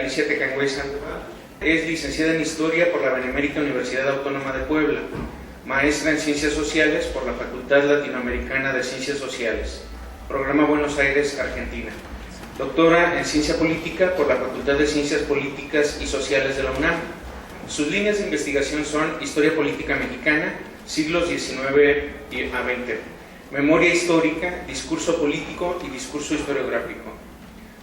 Alicia Tecangüey Sandoval. Es licenciada en Historia por la Benemérita Universidad Autónoma de Puebla, maestra en Ciencias Sociales por la Facultad Latinoamericana de Ciencias Sociales, Programa Buenos Aires, Argentina. Doctora en Ciencia Política por la Facultad de Ciencias Políticas y Sociales de la UNAM. Sus líneas de investigación son Historia Política Mexicana, siglos XIX a XX, Memoria Histórica, Discurso Político y Discurso Historiográfico.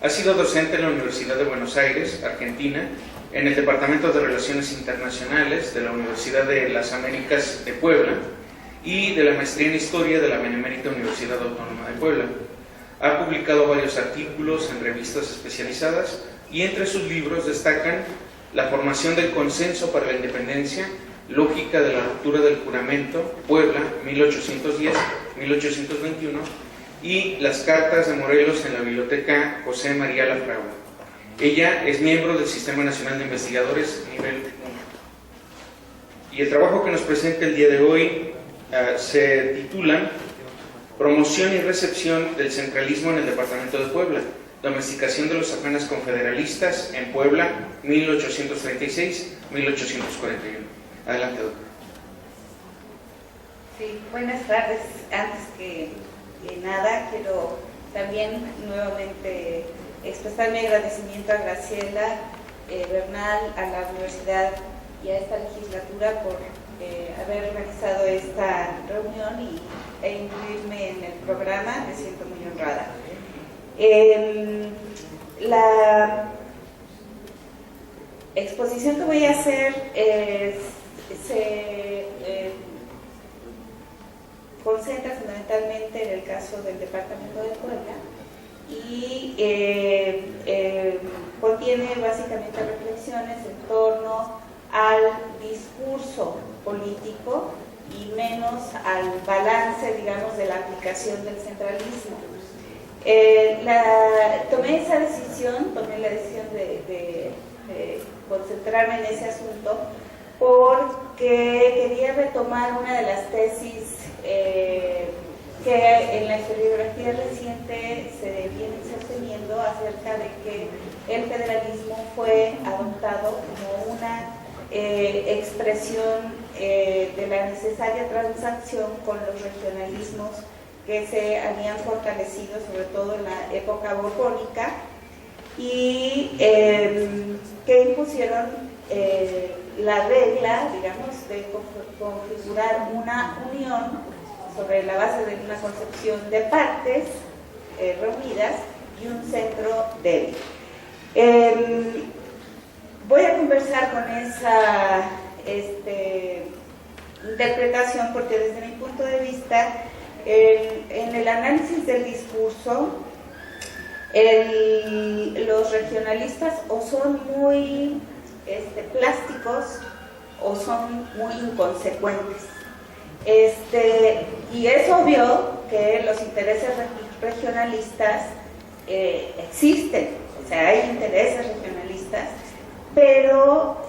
Ha sido docente en la Universidad de Buenos Aires, Argentina, en el Departamento de Relaciones Internacionales de la Universidad de las Américas de Puebla y de la Maestría en Historia de la Benemérita Universidad Autónoma de Puebla. Ha publicado varios artículos en revistas especializadas y entre sus libros destacan La formación del consenso para la independencia, Lógica de la ruptura del juramento, Puebla, 1810-1821, y Las cartas de Morelos en la Biblioteca José María Lafragua. Ella es miembro del Sistema Nacional de Investigadores nivel 1. Y el trabajo que nos presenta el día de hoy se titula Promoción y recepción del centralismo en el Departamento de Puebla, domesticación de los afanes confederalistas en Puebla, 1836-1841. Adelante, doctor. Sí, buenas tardes. Antes que nada, quiero también nuevamente expresar mi agradecimiento a Graciela Bernal, a la universidad y a esta legislatura por haber organizado esta reunión e incluirme en el programa. Me siento muy honrada. La exposición que voy a hacer se concentra fundamentalmente en el caso del Departamento de Puebla y contiene básicamente reflexiones en torno al discurso político y menos al balance, digamos, de la aplicación del centralismo. Tomé la decisión de concentrarme en ese asunto porque quería retomar una de las tesis que en la historiografía reciente se viene sosteniendo acerca de que el federalismo fue adoptado como una expresión de la necesaria transacción con los regionalismos que se habían fortalecido sobre todo en la época borbónica y que impusieron la regla, digamos, de configurar una unión sobre la base de una concepción de partes reunidas y un centro débil. Voy a conversar con esa interpretación porque desde mi punto de vista en el análisis del discurso los regionalistas o son muy plásticos o son muy inconsecuentes. Y es obvio que los intereses regionalistas existen, o sea, hay intereses regionalistas, pero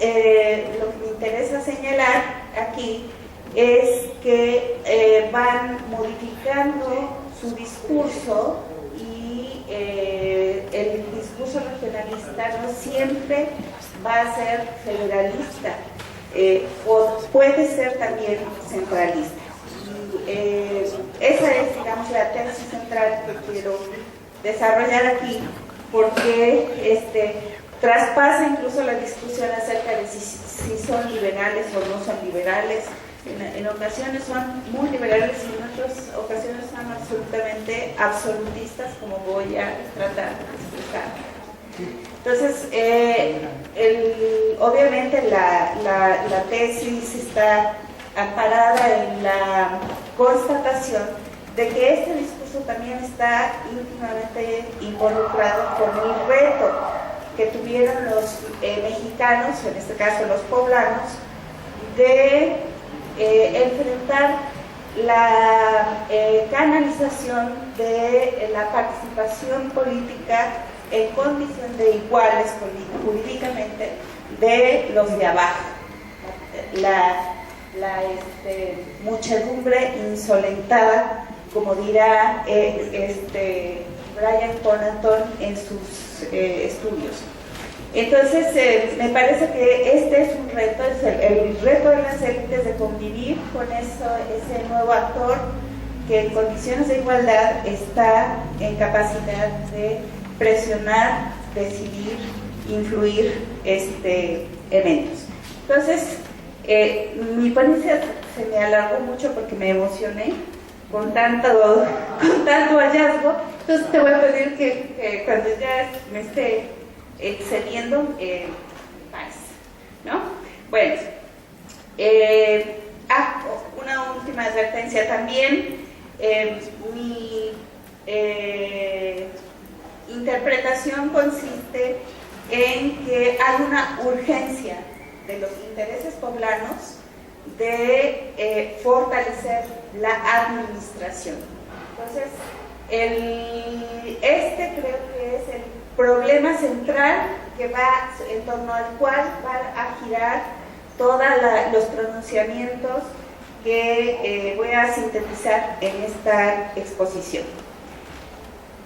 lo que me interesa señalar aquí es que van modificando su discurso y el discurso regionalista no siempre va a ser federalista, o puede ser también centralista. Esa es, digamos, la tesis central que quiero desarrollar aquí, porque traspasa incluso la discusión acerca de si son liberales o no son liberales. En ocasiones son muy liberales y en otras ocasiones son absolutamente absolutistas, como voy a tratar de explicar. Entonces, obviamente la tesis está amparada en la constatación de que este discurso también está íntimamente involucrado con el reto que tuvieron los mexicanos, en este caso los poblanos, de enfrentar la canalización de la participación política en condición de iguales jurídicamente de los de abajo. La muchedumbre insolentada, como dirá Brian Conaton en sus estudios. Entonces, me parece que este es un reto, es el reto de las élites de convivir con ese nuevo actor que en condiciones de igualdad está en capacidad de presionar, decidir, influir eventos. Entonces, mi ponencia se me alargó mucho porque me emocioné con tanto hallazgo. Entonces te voy a pedir que cuando ya me esté excediendo, pares, ¿no? Bueno, una última advertencia también. Mi interpretación consiste en que hay una urgencia de los intereses poblanos de fortalecer la administración. Entonces, creo que es el problema central que va en torno al cual van a girar todos los pronunciamientos que voy a sintetizar en esta exposición.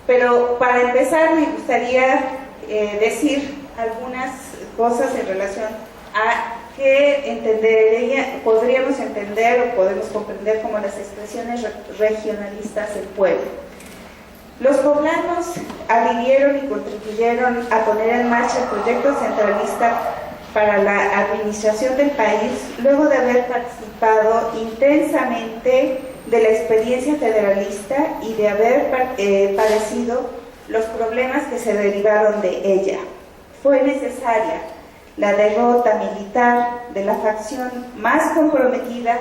Pero para empezar me gustaría decir algunas cosas en relación a qué podríamos entender o podemos comprender como las expresiones regionalistas del pueblo. Los poblanos adhirieron y contribuyeron a poner en marcha el proyecto centralista para la administración del país luego de haber participado intensamente de la experiencia federalista y de haber padecido los problemas que se derivaron de ella. Fue necesaria la derrota militar de la facción más comprometida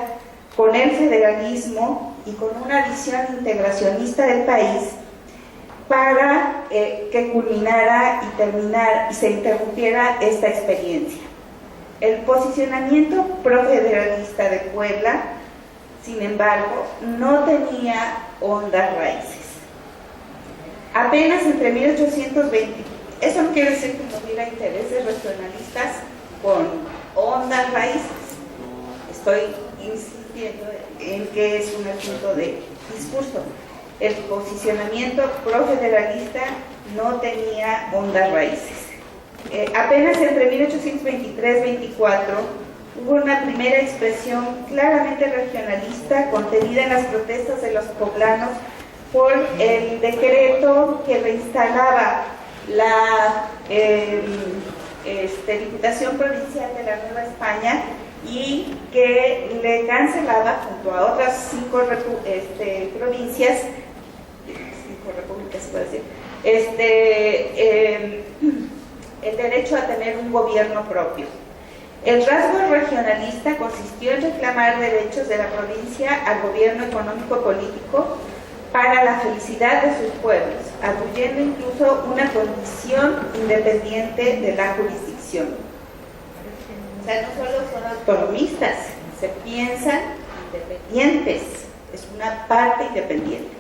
con el federalismo y con una visión integracionista del país para que culminara y se interrumpiera esta experiencia. El posicionamiento profederalista de Puebla, sin embargo, no tenía hondas raíces. Apenas entre 1820, eso no quiere decir que no hubiera intereses regionalistas con hondas raíces. Estoy insistiendo en que es un asunto de discurso. El posicionamiento profederalista no tenía hondas raíces. Apenas entre 1823-24 hubo una primera expresión claramente regionalista contenida en las protestas de los poblanos por el decreto que reinstalaba la Diputación Provincial de la Nueva España y que le cancelaba junto a otras 5 provincias, 5 repúblicas, se puede decir, el derecho a tener un gobierno propio. El rasgo regionalista consistió en reclamar derechos de la provincia al gobierno económico-político para la felicidad de sus pueblos, atribuyendo incluso una condición independiente de la jurisdicción. O sea, no solo son autonomistas, se piensan independientes, es una parte independiente.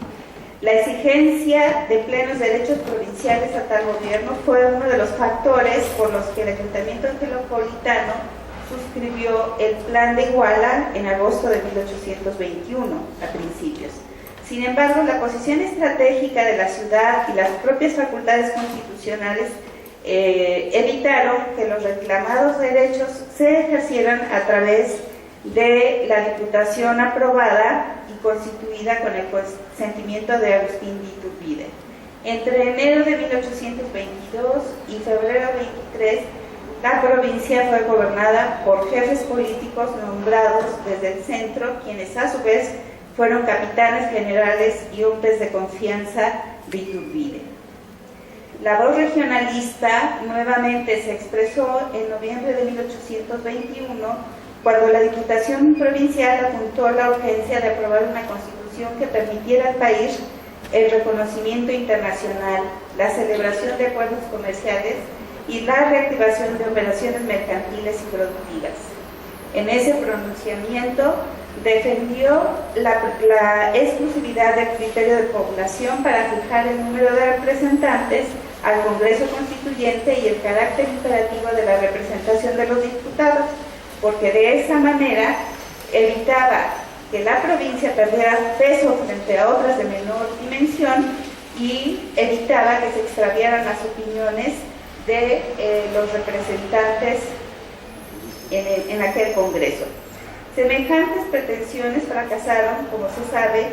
La exigencia de plenos derechos provinciales a tal gobierno fue uno de los factores por los que el Ayuntamiento Angelopolitano suscribió el Plan de Iguala en agosto de 1821, a principios. Sin embargo, la posición estratégica de la ciudad y las propias facultades constitucionales evitaron que los reclamados derechos se ejercieran a través de la diputación aprobada y constituida con el consentimiento de Agustín de Iturbide. Entre enero de 1822 y febrero 23, la provincia fue gobernada por jefes políticos nombrados desde el centro, quienes a su vez fueron capitanes generales y hombres de confianza de Iturbide. La voz regionalista nuevamente se expresó en noviembre de 1821 cuando la Diputación Provincial apuntó la urgencia de aprobar una constitución que permitiera al país el reconocimiento internacional, la celebración de acuerdos comerciales y la reactivación de operaciones mercantiles y productivas. En ese pronunciamiento defendió la exclusividad del criterio de población para fijar el número de representantes al Congreso Constituyente y el carácter imperativo de la representación de los diputados, porque de esa manera evitaba que la provincia perdiera peso frente a otras de menor dimensión y evitaba que se extraviaran las opiniones de los representantes en aquel Congreso. Semejantes pretensiones fracasaron, como se sabe,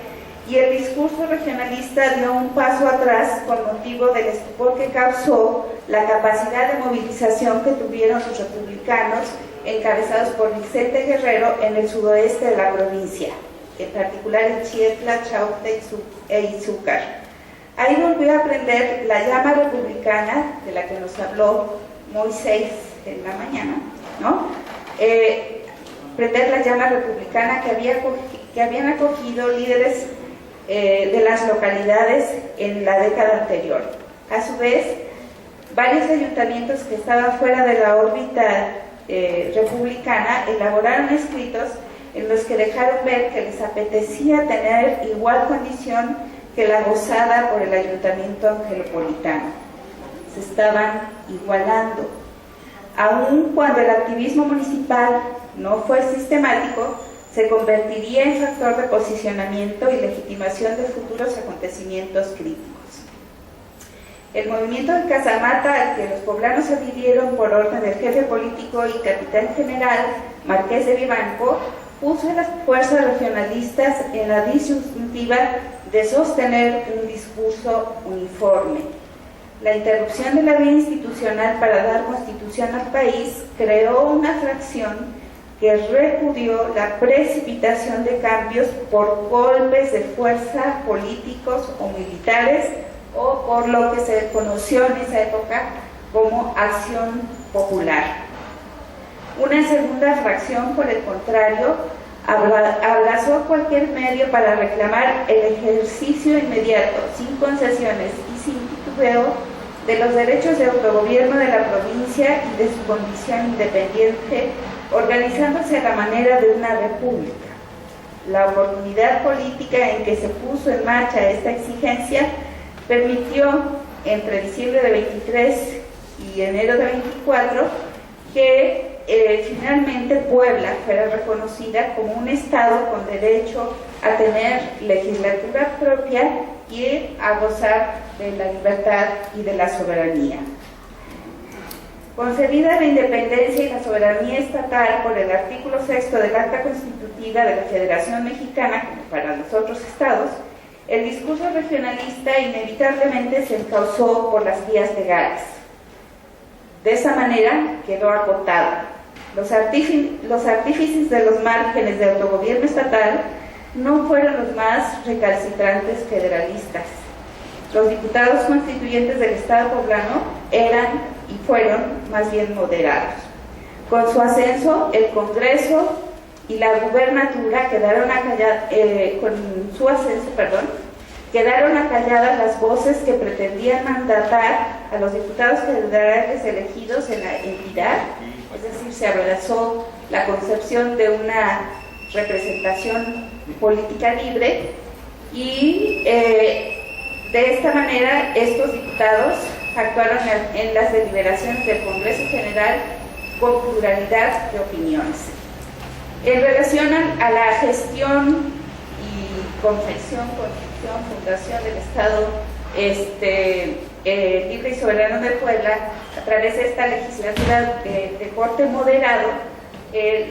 y el discurso regionalista dio un paso atrás con motivo del estupor que causó la capacidad de movilización que tuvieron los republicanos encabezados por Vicente Guerrero en el sudoeste de la provincia, en particular en Chietla, Chautla e Izúcar. Ahí volvió a prender la llama republicana de la que nos habló Moisés en la mañana, ¿no? Prender la llama republicana que habían acogido líderes de las localidades en la década anterior. A su vez, varios ayuntamientos que estaban fuera de la órbita republicana elaboraron escritos en los que dejaron ver que les apetecía tener igual condición que la gozada por el ayuntamiento angelopolitano. Se estaban igualando. Aun cuando el activismo municipal no fue sistemático, se convertiría en factor de posicionamiento y legitimación de futuros acontecimientos críticos. El movimiento de Casamata, al que los poblanos adhirieron por orden del jefe político y capitán general, Marqués de Vivanco, puso a las fuerzas regionalistas en la disyuntiva de sostener un discurso uniforme. La interrupción de la vía institucional para dar constitución al país creó una fracción que repudió la precipitación de cambios por golpes de fuerza políticos o militares o por lo que se conoció en esa época como acción popular. Una segunda fracción, por el contrario, abrazó cualquier medio para reclamar el ejercicio inmediato, sin concesiones y sin titubeo, de los derechos de autogobierno de la provincia y de su condición independiente, organizándose a la manera de una república. La oportunidad política en que se puso en marcha esta exigencia permitió, entre diciembre de 23 y enero de 24, que finalmente Puebla fuera reconocida como un estado con derecho a tener legislatura propia y a gozar de la libertad y de la soberanía. Concedida la independencia y la soberanía estatal por el artículo 6 del Acta Constitutiva de la Federación Mexicana, como para los otros estados, el discurso regionalista inevitablemente se encauzó por las vías legales. De esa manera quedó acotado. Los artífices de los márgenes de autogobierno estatal no fueron los más recalcitrantes federalistas. Los diputados constituyentes del Estado poblano eran y fueron más bien moderados. Con su ascenso, el Congreso y la gubernatura quedaron acalladas las voces que pretendían mandatar a los diputados federales elegidos en la entidad, es decir, se abrazó la concepción de una representación política libre y de esta manera estos diputados actuaron en las deliberaciones del Congreso General con pluralidad de opiniones. En relación a la gestión y confección, construcción, fundación del Estado libre y soberano de Puebla, a través de esta legislatura de corte moderado,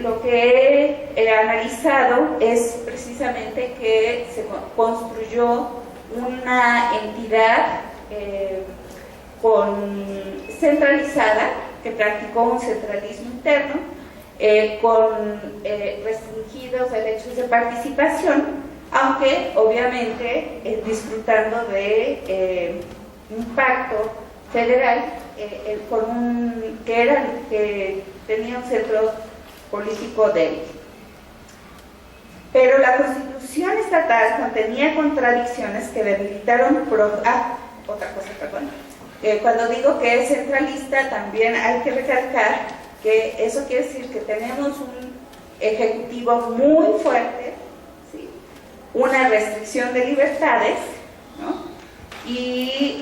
lo que he analizado es precisamente que se construyó una entidad centralizada, que practicó un centralismo interno, con restringidos derechos de participación, aunque obviamente disfrutando de un pacto federal que tenía un centro político débil. Pero la Constitución estatal contenía contradicciones que debilitaron cuando digo que es centralista, también hay que recalcar que eso quiere decir que tenemos un ejecutivo muy fuerte, ¿sí? Una restricción de libertades, ¿no? Y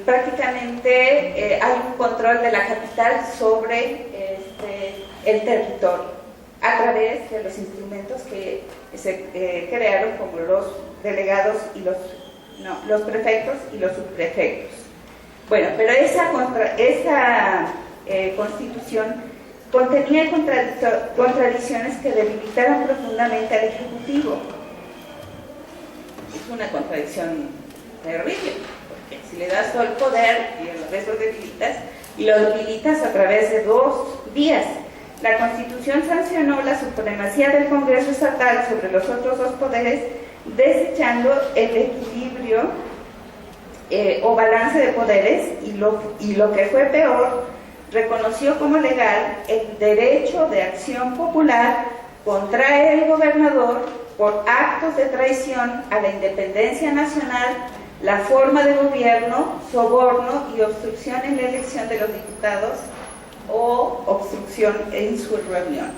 prácticamente hay un control de la capital sobre el territorio a través de los instrumentos que se crearon, como los delegados y los prefectos y los subprefectos. Bueno, pero esa constitución contenía contradicciones que debilitaron profundamente al Ejecutivo. Es una contradicción terrible, porque si le das todo el poder y el resto lo debilitas a través de dos vías. La Constitución sancionó la supremacía del Congreso Estatal sobre los otros dos poderes, desechando el equilibrio o balance de poderes, y lo que fue peor, reconoció como legal el derecho de acción popular contra el gobernador por actos de traición a la independencia nacional, la forma de gobierno, soborno y obstrucción en la elección de los diputados o obstrucción en su reunión.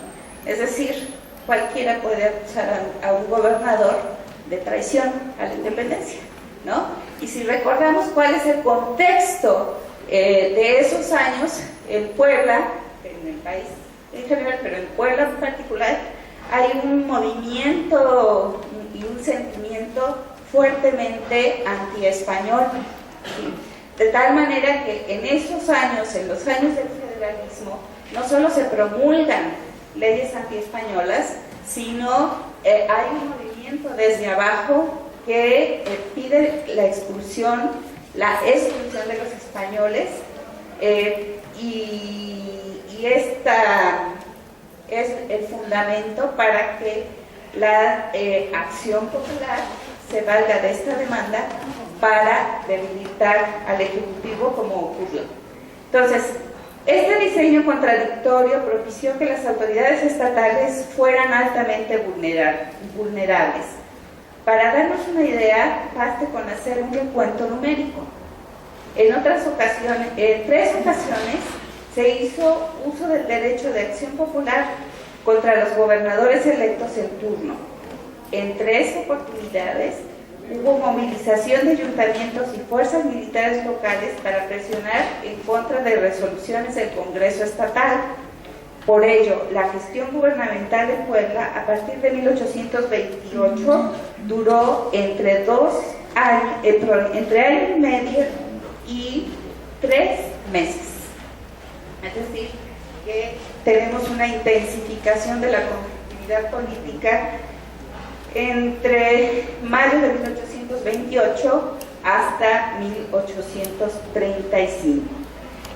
Es decir, cualquiera puede acusar a un gobernador de traición a la independencia, ¿no? Y si recordamos cuál es el contexto de esos años en Puebla, en el país en general, pero en Puebla en particular, hay un movimiento y un sentimiento fuertemente anti-español, ¿sí? De tal manera que en esos años, en los años del federalismo, no solo se promulgan leyes anti-españolas, sino hay un movimiento desde abajo que pide la exclusión de los españoles, y esta es el fundamento para que la acción popular se valga de esta demanda para debilitar al Ejecutivo, como ocurrió. Entonces, este diseño contradictorio propició que las autoridades estatales fueran altamente vulnerables. Para darnos una idea, baste con hacer un recuento numérico. En 3 ocasiones se hizo uso del derecho de acción popular contra los gobernadores electos en turno. En 3 oportunidades hubo movilización de ayuntamientos y fuerzas militares locales para presionar en contra de resoluciones del Congreso Estatal. Por ello, la gestión gubernamental de Puebla, a partir de 1828, duró entre año y medio y 3 meses. Es decir, que tenemos una intensificación de la conflictividad política entre mayo de 1828 hasta 1835.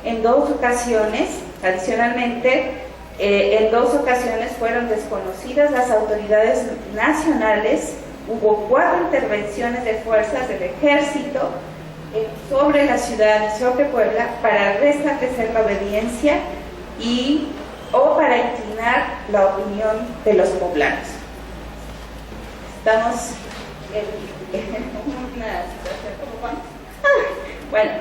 En 2 ocasiones, adicionalmente, en 2 ocasiones fueron desconocidas las autoridades nacionales. Hubo 4 intervenciones de fuerzas del ejército sobre la ciudad y sobre Puebla para restablecer la obediencia o para inclinar la opinión de los poblanos. Estamos en una situación como vamos. Bueno,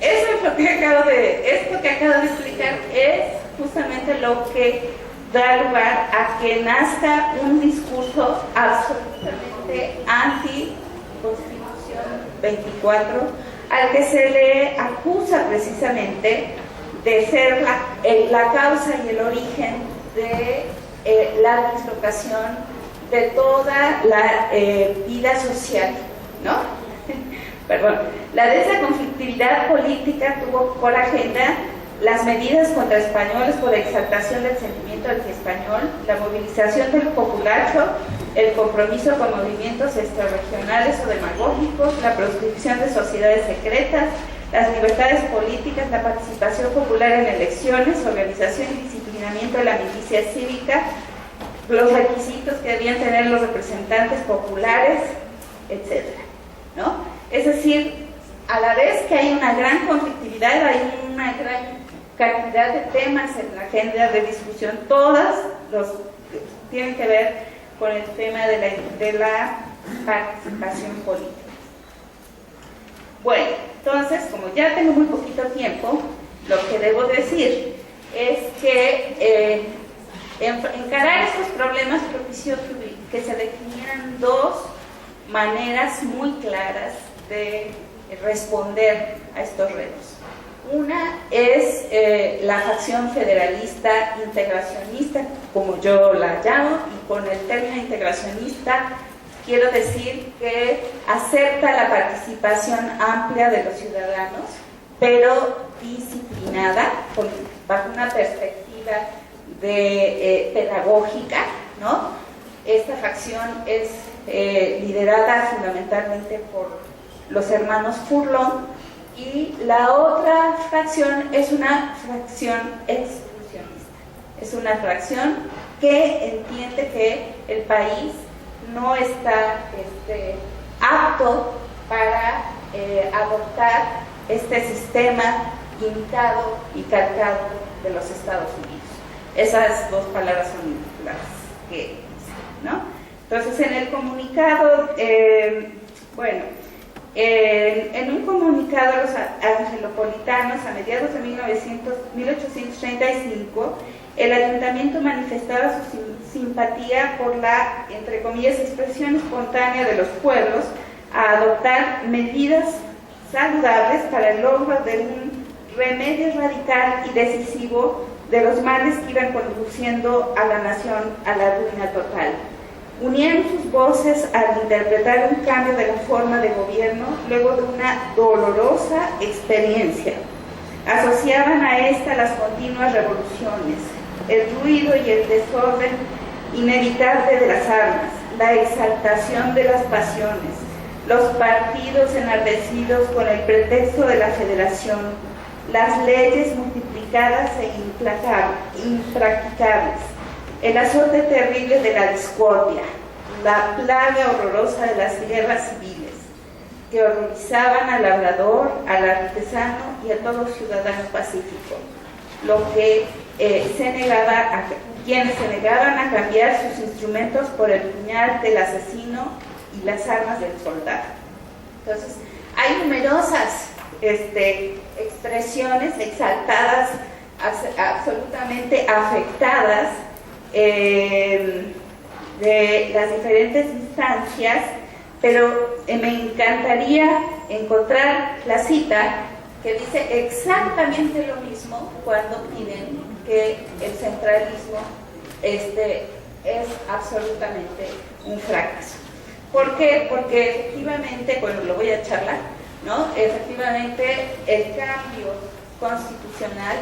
esto que acabo de explicar es justamente lo que da lugar a que nazca un discurso absolutamente anti-Constitución 24, al que se le acusa precisamente de ser la causa y el origen de la dislocación de toda la vida social, ¿no? Perdón. La densa conflictividad política tuvo por agenda las medidas contra españoles por exaltación del sentimiento antiespañol, la movilización del populacho, el compromiso con movimientos extrarregionales o demagógicos, la proscripción de sociedades secretas, las libertades políticas, la participación popular en elecciones, organización y disciplinamiento de la milicia cívica, los requisitos que debían tener los representantes populares, etc., ¿no? Es decir, a la vez que hay una gran conflictividad, hay una gran cantidad de temas en la agenda de discusión, todas tienen que ver con el tema de la participación política. Bueno, entonces, como ya tengo muy poquito tiempo, lo que debo decir es que encarar estos problemas propició que se definieran 2 maneras muy claras de responder a estos retos. Una es la facción federalista integracionista, como yo la llamo, y con el término integracionista quiero decir que acepta la participación amplia de los ciudadanos, pero disciplinada, bajo una perspectiva pedagógica, ¿no? Esta fracción es liderada fundamentalmente por los hermanos Furlong, y la otra fracción es una fracción exclusionista. Es una fracción que entiende que el país no está apto para adoptar este sistema imitado y calcado de los Estados Unidos. Esas dos palabras son las que dicen, ¿no? Entonces, en el comunicado, en un comunicado a los angelopolitanos a mediados de 1835, el ayuntamiento manifestaba su simpatía por la, entre comillas, expresión espontánea de los pueblos a adoptar medidas saludables para el logro de un remedio radical y decisivo de los males que iban conduciendo a la nación a la ruina total. Unieron sus voces al interpretar un cambio de la forma de gobierno luego de una dolorosa experiencia. Asociaban a esta las continuas revoluciones, el ruido y el desorden inevitable de las armas, la exaltación de las pasiones, los partidos enardecidos con el pretexto de la federación, las leyes multiplicadas e impracticables, el azote terrible de la discordia, la plaga horrorosa de las guerras civiles, que horrorizaban al labrador, al artesano y a todo ciudadano pacífico, quienes se negaban a cambiar sus instrumentos por el puñal del asesino y las armas del soldado. Entonces, hay numerosas expresiones exaltadas, absolutamente afectadas de las diferentes instancias, pero me encantaría encontrar la cita que dice exactamente lo mismo cuando piden que el centralismo es absolutamente un fracaso. ¿Por qué? Porque efectivamente, bueno, lo voy a charlar, ¿no? Efectivamente, el cambio constitucional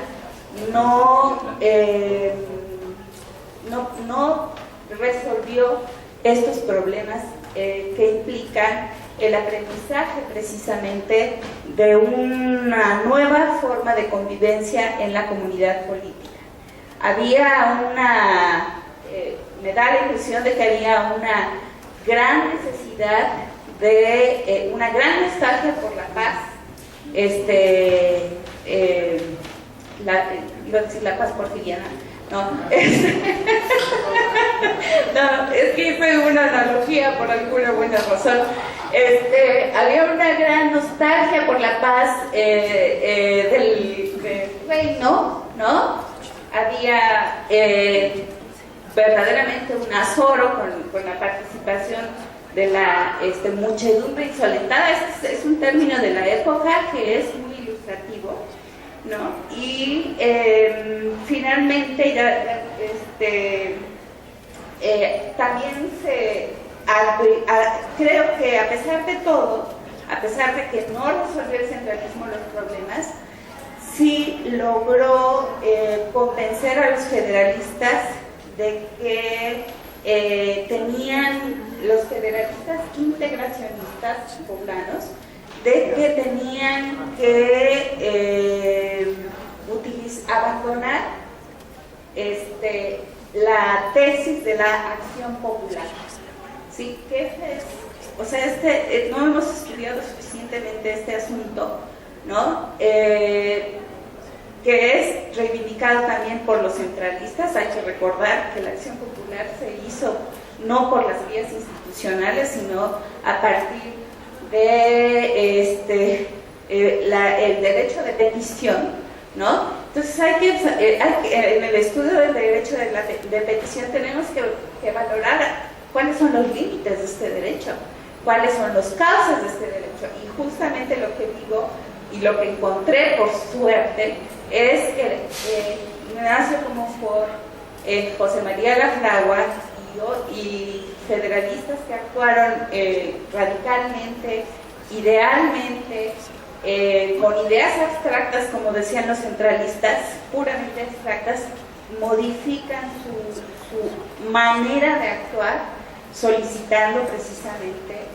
no resolvió estos problemas que implican el aprendizaje precisamente de una nueva forma de convivencia en la comunidad política. Me da la impresión de que había una gran necesidad de una gran nostalgia por la paz, iba a decir la paz porfiriana, no, no, es que hice una analogía por alguna buena razón. Había una gran nostalgia por la paz del reino, ¿no? Había verdaderamente un azoro con la participación de la muchedumbre insolentada. Es un término de la época que es muy ilustrativo, ¿no? Y finalmente también creo que a pesar de todo, a pesar de que no resolvió el centralismo los problemas, sí logró convencer a los federalistas de que los federalistas integracionistas poblanos, de que tenían que abandonar la tesis de la acción popular. ¿Sí? No hemos estudiado suficientemente este asunto, ¿no? Que es reivindicado también por los centralistas. Hay que recordar que la acción popular se hizo no por las vías institucionales, sino a partir de el derecho de petición, ¿no? Entonces en el estudio del derecho de petición tenemos que valorar cuáles son los límites de este derecho, cuáles son las causas de este derecho, y justamente lo que digo y lo que encontré por suerte es que Ignacio Comonfort, José María Lafragua y federalistas que actuaron radicalmente, idealmente, con ideas abstractas, como decían los centralistas, puramente abstractas, modifican su manera de actuar, solicitando precisamente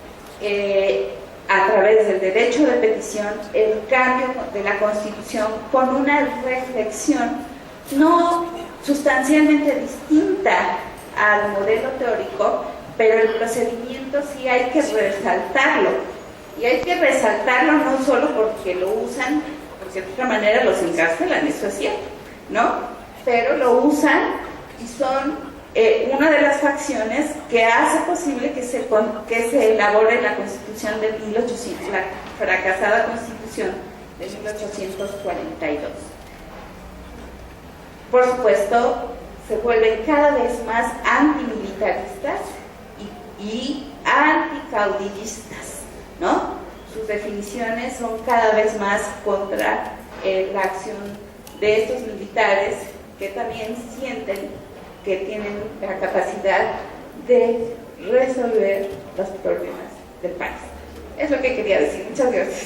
a través del derecho de petición el cambio de la Constitución con una reflexión no sustancialmente distinta al modelo teórico, pero el procedimiento sí hay que resaltarlo. Y hay que resaltarlo no solo porque lo usan, porque de otra manera los encarcelan, eso es cierto, ¿no? Pero lo usan y son una de las facciones que hace posible que se elabore la Constitución de 1800, la fracasada Constitución de 1842. Por supuesto, se vuelven cada vez más antimilitaristas y anticaudillistas, ¿no? Sus definiciones son cada vez más contra la acción de estos militares que también sienten que tienen la capacidad de resolver los problemas del país. Es lo que quería decir. Muchas gracias.